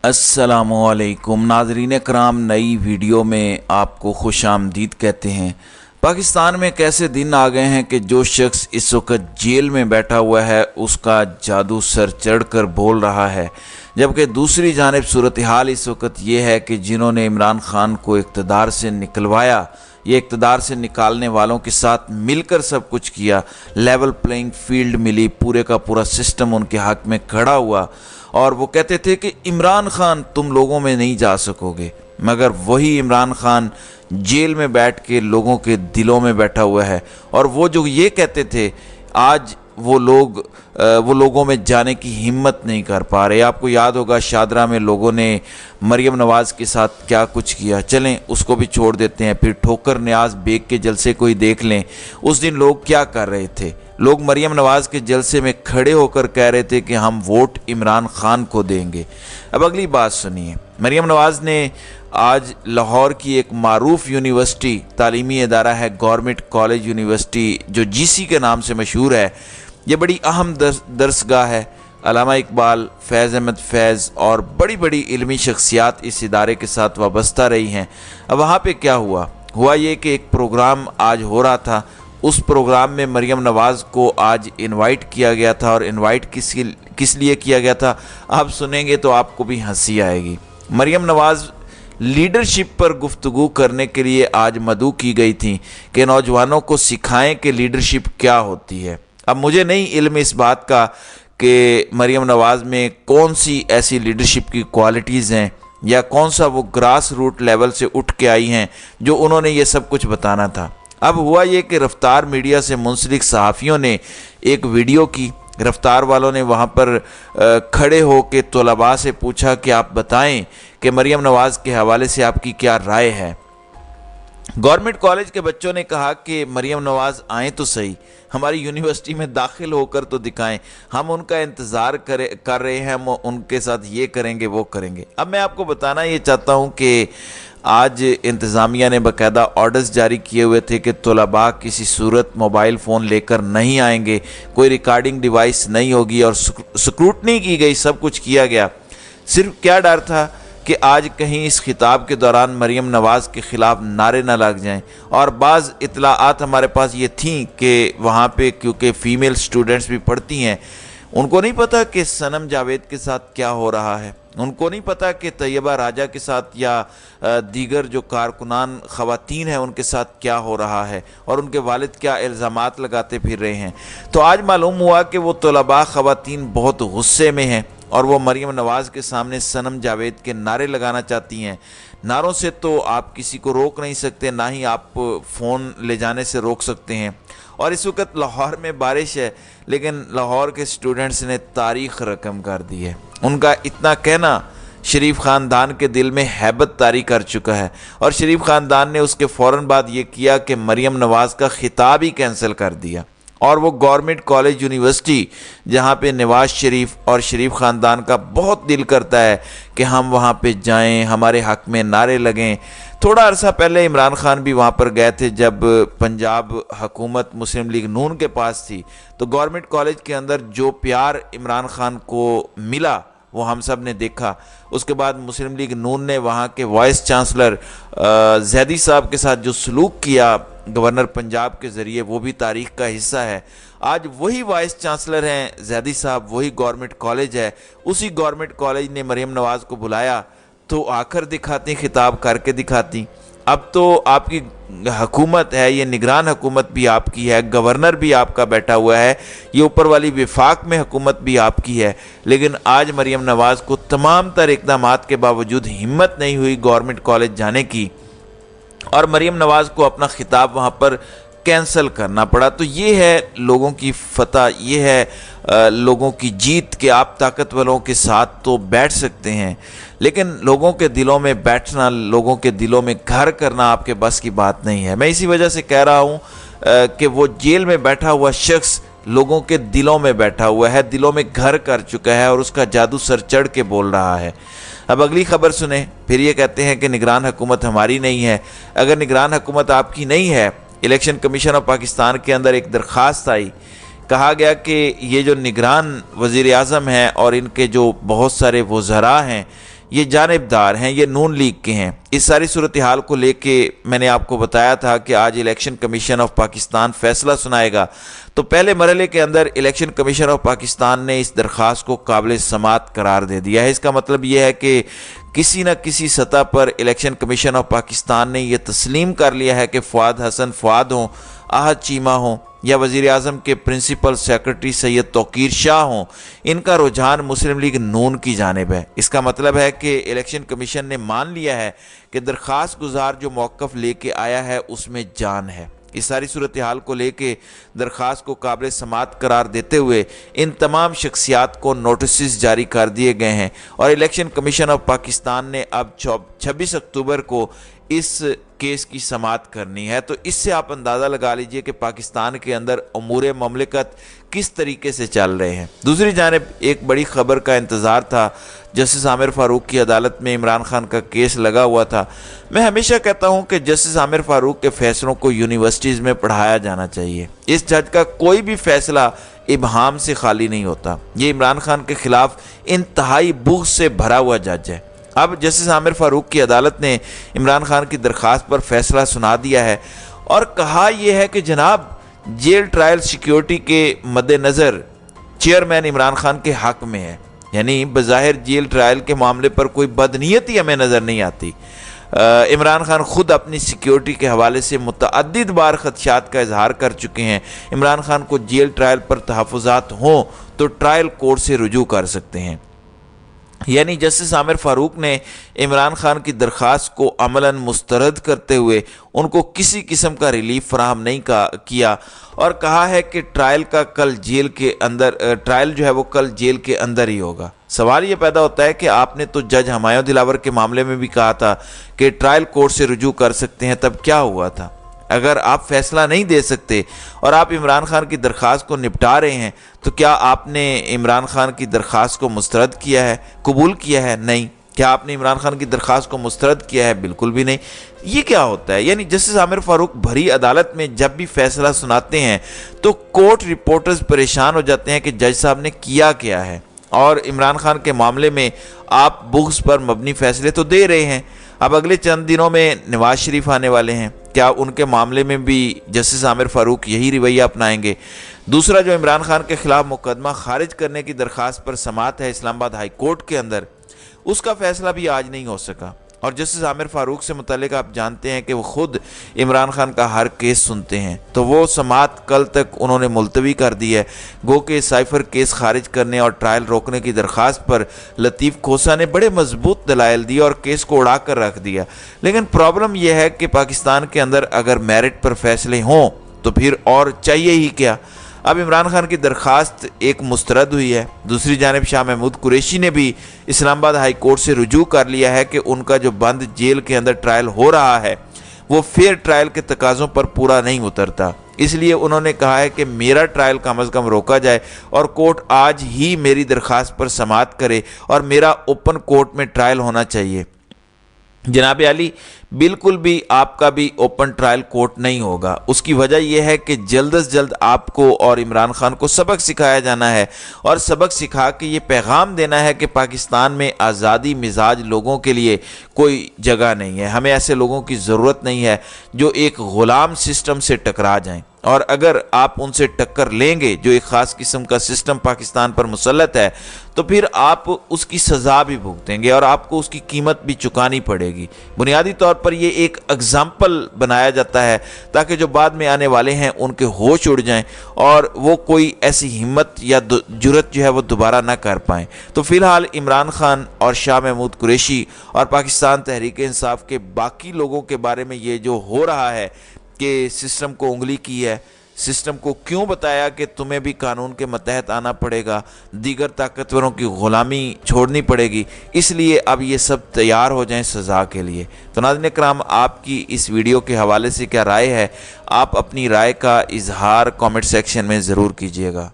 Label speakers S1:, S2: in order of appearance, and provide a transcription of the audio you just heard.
S1: अस्सलामुअलैकुम नाज़रीन कराम, नई वीडियो में आपको खुश आमदीद कहते हैं। पाकिस्तान में एक ऐसे दिन आ गए हैं कि जो शख्स इस वक्त जेल में बैठा हुआ है उसका जादू सर चढ़ कर बोल रहा है, जबकि दूसरी जानिब सूरत हाल इस वक्त ये है कि जिन्होंने इमरान खान को इक़्तिदार से निकलवाया, ये इक़्तिदार से निकालने वालों के साथ मिलकर सब कुछ किया, लेवल प्लेइंग फील्ड मिली, पूरे का पूरा सिस्टम उनके हक़ में खड़ा हुआ और वो कहते थे कि इमरान खान तुम लोगों में नहीं जा सकोगे, मगर वही इमरान खान जेल में बैठ के लोगों के दिलों में बैठा हुआ है। और वो जो ये कहते थे आज वो लोगों में जाने की हिम्मत नहीं कर पा रहे। आपको याद होगा शादरा में लोगों ने मरियम नवाज़ के साथ क्या कुछ किया, चलें उसको भी छोड़ देते हैं। फिर ठोकर न्याज बेग के जलसे को ही देख लें, उस दिन लोग क्या कर रहे थे। लोग मरियम नवाज़ के जलसे में खड़े होकर कह रहे थे कि हम वोट इमरान खान को देंगे। अब अगली बात सुनिए, मरियम नवाज़ ने आज लाहौर की एक मारूफ यूनिवर्सिटी, तालीमी इदारा है गवर्नमेंट कॉलेज यूनिवर्सिटी जो जीसी के नाम से मशहूर है, ये बड़ी अहम दरसगाह है। अल्लामा इकबाल, फैज़ अहमद फैज़ और बड़ी बड़ी इल्मी शख्सियात इस इदारे के साथ वाबस्ता रही हैं। अब वहाँ पे क्या हुआ ये कि एक प्रोग्राम आज हो रहा था, उस प्रोग्राम में मरियम नवाज़ को आज इनवाइट किया गया था। और इनवाइट किस लिए किया गया था आप सुनेंगे तो आपको भी हंसी आएगी। मरियम नवाज़ लीडरशिप पर गुफ्तगू करने के लिए आज मदऊ की गई थी कि नौजवानों को सिखाएं कि लीडरशिप क्या होती है। अब मुझे नहीं इल्म इस बात का कि मरियम नवाज़ में कौन सी ऐसी लीडरशिप की क्वालिटीज़ हैं या कौन सा वो ग्रास रूट लेवल से उठ के आई हैं जो उन्होंने ये सब कुछ बताना था। अब हुआ ये कि रफ्तार मीडिया से मुंसलिक सहाफ़ियों ने एक वीडियो की। रफ्तार वालों ने वहाँ पर खड़े हो के तलबा से पूछा कि आप बताएं कि मरियम नवाज़ के हवाले से आपकी क्या राय है। गवर्नमेंट कॉलेज के बच्चों ने कहा कि मरियम नवाज़ आएँ तो सही, हमारी यूनिवर्सिटी में दाखिल होकर तो दिखाएं, हम उनका इंतज़ार कर रहे हैं, हम उनके साथ ये करेंगे वो करेंगे। अब मैं आपको बताना ये चाहता हूँ कि आज इंतज़ामिया ने बाकायदा ऑर्डर्स जारी किए हुए थे कि तलबा किसी सूरत मोबाइल फ़ोन लेकर नहीं आएंगे, कोई रिकॉर्डिंग डिवाइस नहीं होगी और स्क्रूटनी की गई, सब कुछ किया गया। सिर्फ क्या डर था कि आज कहीं इस खिताब के दौरान मरियम नवाज़ के ख़िलाफ़ नारे ना लग जाएं। और बाज़ इत्तलाआत हमारे पास ये थी कि वहाँ पे क्योंकि फ़ीमेल स्टूडेंट्स भी पढ़ती हैं, उनको नहीं पता कि सनम जावेद के साथ क्या हो रहा है, उनको नहीं पता कि तैयबा राजा के साथ या दीगर जो कारकुनान ख़वातीन हैं उनके साथ क्या हो रहा है और उनके वालिद क्या इल्ज़ामात लगाते फिर रहे हैं। तो आज मालूम हुआ कि वो तलबा ख़वातीन बहुत गुस्से में हैं और वो मरियम नवाज़ के सामने सनम जावेद के नारे लगाना चाहती हैं। नारों से तो आप किसी को रोक नहीं सकते, ना ही आप फ़ोन ले जाने से रोक सकते हैं। और इस वक्त लाहौर में बारिश है, लेकिन लाहौर के स्टूडेंट्स ने तारीख़ रकम कर दी है। उनका इतना कहना शरीफ ख़ानदान के दिल में हैबत तारी कर चुका है और शरीफ ख़ानदान ने उसके फ़ौरन बाद ये किया कि मरियम नवाज़ का ख़िताब ही कैंसिल कर दिया। और वो गवर्नमेंट कॉलेज यूनिवर्सिटी जहाँ पे नवाज़ शरीफ और शरीफ ख़ानदान का बहुत दिल करता है कि हम वहाँ पे जाएं, हमारे हक़ में नारे लगें। थोड़ा अरसा पहले इमरान खान भी वहाँ पर गए थे जब पंजाब हुकूमत मुस्लिम लीग नून के पास थी। तो गवर्नमेंट कॉलेज के अंदर जो प्यार इमरान खान को मिला वो हम सब ने देखा। उसके बाद मुस्लिम लीग नून ने वहाँ के वाइस चांसलर जैदी साहब के साथ जो सलूक किया गवर्नर पंजाब के ज़रिए, वो भी तारीख़ का हिस्सा है। आज वही वाइस चांसलर हैं जैदी साहब, वही गवर्नमेंट कॉलेज है, उसी गवर्नमेंट कॉलेज ने मरियम नवाज़ को बुलाया तो आकर दिखाती, खिताब करके दिखाती। अब तो आपकी हुकूमत है, ये निगरान हुकूमत भी आपकी है, गवर्नर भी आपका बैठा हुआ है, ये ऊपर वाली विफाक में हुकूमत भी आपकी है, लेकिन आज मरियम नवाज़ को तमाम तर इक़दामात के बावजूद हिम्मत नहीं हुई गवर्नमेंट कॉलेज जाने की और मरियम नवाज़ को अपना खिताब वहाँ पर कैंसल करना पड़ा। तो ये है लोगों की फतह, ये है लोगों की जीत कि आप ताकतवरों के साथ तो बैठ सकते हैं, लेकिन लोगों के दिलों में बैठना, लोगों के दिलों में घर करना आपके बस की बात नहीं है। मैं इसी वजह से कह रहा हूँ कि वो जेल में बैठा हुआ शख्स लोगों के दिलों में बैठा हुआ है, दिलों में घर कर चुका है और उसका जादू सर चढ़ के बोल रहा है। अब अगली खबर सुने, फिर ये कहते हैं कि निगरान हुकूमत हमारी नहीं है। अगर निगरान हुकूमत आपकी नहीं है, इलेक्शन कमीशन ऑफ पाकिस्तान के अंदर एक दरख्वास्त आई, कहा गया कि ये जो निगरान वज़ीर आज़म हैं और इनके जो बहुत सारे वज़रा हैं, یہ جانبدار ہیں، یہ نون لیگ کے ہیں۔ اس ساری صورتحال کو لے کے میں نے آپ کو بتایا تھا کہ آج الیکشن کمیشن آف پاکستان فیصلہ سنائے گا۔ تو پہلے مرحلے کے اندر الیکشن کمیشن آف پاکستان نے اس درخواست کو قابل سماعت قرار دے دیا ہے۔ اس کا مطلب یہ ہے کہ کسی نہ کسی سطح پر الیکشن کمیشن آف پاکستان نے یہ تسلیم کر لیا ہے کہ فؤاد حسن فؤاد ہوں، احد چیمہ ہوں یا وزیر اعظم کے پرنسپل سیکرٹری سید توقیر شاہ ہوں، ان کا رجحان مسلم لیگ نون کی جانب ہے۔ اس کا مطلب ہے کہ الیکشن کمیشن نے مان لیا ہے کہ درخواست گزار جو موقف لے کے آیا ہے اس میں جان ہے۔ اس ساری صورتحال کو لے کے درخواست کو قابل سماعت قرار دیتے ہوئے ان تمام شخصیات کو نوٹسز جاری کر دیے گئے ہیں اور الیکشن کمیشن آف پاکستان نے اب 26 اکتوبر کو اس کیس کی سماعت کرنی ہے۔ تو اس سے آپ اندازہ لگا لیجئے کہ پاکستان کے اندر امور مملکت کس طریقے سے چل رہے ہیں۔ دوسری جانب ایک بڑی خبر کا انتظار تھا۔ جسٹس عامر فاروق کی عدالت میں عمران خان کا کیس لگا ہوا تھا۔ میں ہمیشہ کہتا ہوں کہ جسٹس عامر فاروق کے فیصلوں کو یونیورسٹیز میں پڑھایا جانا چاہیے۔ اس جج کا کوئی بھی فیصلہ ابہام سے خالی نہیں ہوتا۔ یہ عمران خان کے خلاف انتہائی بغض سے بھرا ہوا جج ہے۔ اب جسٹس عامر فاروق کی عدالت نے عمران خان کی درخواست پر فیصلہ سنا دیا ہے اور کہا یہ ہے کہ جناب جیل ٹرائل سیکیورٹی کے مد نظر چیئرمین عمران خان کے حق میں ہے، یعنی بظاہر جیل ٹرائل کے معاملے پر کوئی بدنیتی ہمیں نظر نہیں آتی۔ عمران خان خود اپنی سیکیورٹی کے حوالے سے متعدد بار خدشات کا اظہار کر چکے ہیں۔ عمران خان کو جیل ٹرائل پر تحفظات ہوں تو ٹرائل کورٹ سے رجوع کر سکتے ہیں۔ یعنی جسٹس عامر فاروق نے عمران خان کی درخواست کو عملاً مسترد کرتے ہوئے ان کو کسی قسم کا ریلیف فراہم نہیں کیا اور کہا ہے کہ ٹرائل جو ہے وہ کل جیل کے اندر ہی ہوگا۔ سوال یہ پیدا ہوتا ہے کہ آپ نے تو جج ہمایوں دلاور کے معاملے میں بھی کہا تھا کہ ٹرائل کورٹ سے رجوع کر سکتے ہیں، تب کیا ہوا تھا؟ اگر آپ فیصلہ نہیں دے سکتے اور آپ عمران خان کی درخواست کو نپٹا رہے ہیں تو کیا آپ نے عمران خان کی درخواست کو مسترد کیا ہے، قبول کیا ہے؟ نہیں۔ کیا آپ نے عمران خان کی درخواست کو مسترد کیا ہے؟ بالکل بھی نہیں۔ یہ کیا ہوتا ہے؟ یعنی جسٹس عامر فاروق بھری عدالت میں جب بھی فیصلہ سناتے ہیں تو کورٹ رپورٹرز پریشان ہو جاتے ہیں کہ جج صاحب نے کیا کیا ہے، اور عمران خان کے معاملے میں آپ بغض پر مبنی فیصلے تو دے رہے ہیں۔ اب اگلے چند دنوں میں نواز شریف آنے والے ہیں، کیا ان کے معاملے میں بھی جسٹس عامر فاروق یہی رویہ اپنائیں گے؟ دوسرا جو عمران خان کے خلاف مقدمہ خارج کرنے کی درخواست پر سماعت ہے اسلام آباد ہائی کورٹ کے اندر، اس کا فیصلہ بھی آج نہیں ہو سکا۔ اور جسٹس عامر فاروق سے متعلق آپ جانتے ہیں کہ وہ خود عمران خان کا ہر کیس سنتے ہیں، تو وہ سماعت کل تک انہوں نے ملتوی کر دی ہے۔ گو کہ سائفر کیس خارج کرنے اور ٹرائل روکنے کی درخواست پر لطیف کھوسہ نے بڑے مضبوط دلائل دی اور کیس کو اڑا کر رکھ دیا۔ لیکن پرابلم یہ ہے کہ پاکستان کے اندر اگر میرٹ پر فیصلے ہوں تو پھر اور چاہیے ہی کیا؟ اب عمران خان کی درخواست ایک مسترد ہوئی ہے، دوسری جانب شاہ محمود قریشی نے بھی اسلام آباد ہائی کورٹ سے رجوع کر لیا ہے کہ ان کا جو بند جیل کے اندر ٹرائل ہو رہا ہے وہ فیئر ٹرائل کے تقاضوں پر پورا نہیں اترتا، اس لیے انہوں نے کہا ہے کہ میرا ٹرائل کم از کم روکا جائے اور کورٹ آج ہی میری درخواست پر سماعت کرے اور میرا اوپن کورٹ میں ٹرائل ہونا چاہیے۔ جناب علی، بالکل بھی آپ کا بھی اوپن ٹرائل کورٹ نہیں ہوگا۔ اس کی وجہ یہ ہے کہ جلد از جلد آپ کو اور عمران خان کو سبق سکھایا جانا ہے، اور سبق سکھا کے یہ پیغام دینا ہے کہ پاکستان میں آزادی مزاج لوگوں کے لیے کوئی جگہ نہیں ہے۔ ہمیں ایسے لوگوں کی ضرورت نہیں ہے جو ایک غلام سسٹم سے ٹکرا جائیں، اور اگر آپ ان سے ٹکر لیں گے جو ایک خاص قسم کا سسٹم پاکستان پر مسلط ہے تو پھر آپ اس کی سزا بھی بھگتیں گے اور آپ کو اس کی قیمت بھی چکانی پڑے گی۔ بنیادی طور پر یہ ایک اگزامپل بنایا جاتا ہے تاکہ جو بعد میں آنے والے ہیں ان کے ہوش اڑ جائیں اور وہ کوئی ایسی ہمت یا جرت جو ہے وہ دوبارہ نہ کر پائیں۔ تو فی الحال عمران خان اور شاہ محمود قریشی اور پاکستان تحریک انصاف کے باقی لوگوں کے بارے میں یہ جو ہو رہا ہے کہ سسٹم کو انگلی کی ہے، سسٹم کو کیوں بتایا کہ تمہیں بھی قانون کے متحد آنا پڑے گا، دیگر طاقتوروں کی غلامی چھوڑنی پڑے گی، اس لیے اب یہ سب تیار ہو جائیں سزا کے لیے۔ تو ناظرین کرام، آپ کی اس ویڈیو کے حوالے سے کیا رائے ہے؟ آپ اپنی رائے کا اظہار کامنٹ سیکشن میں ضرور کیجیے گا۔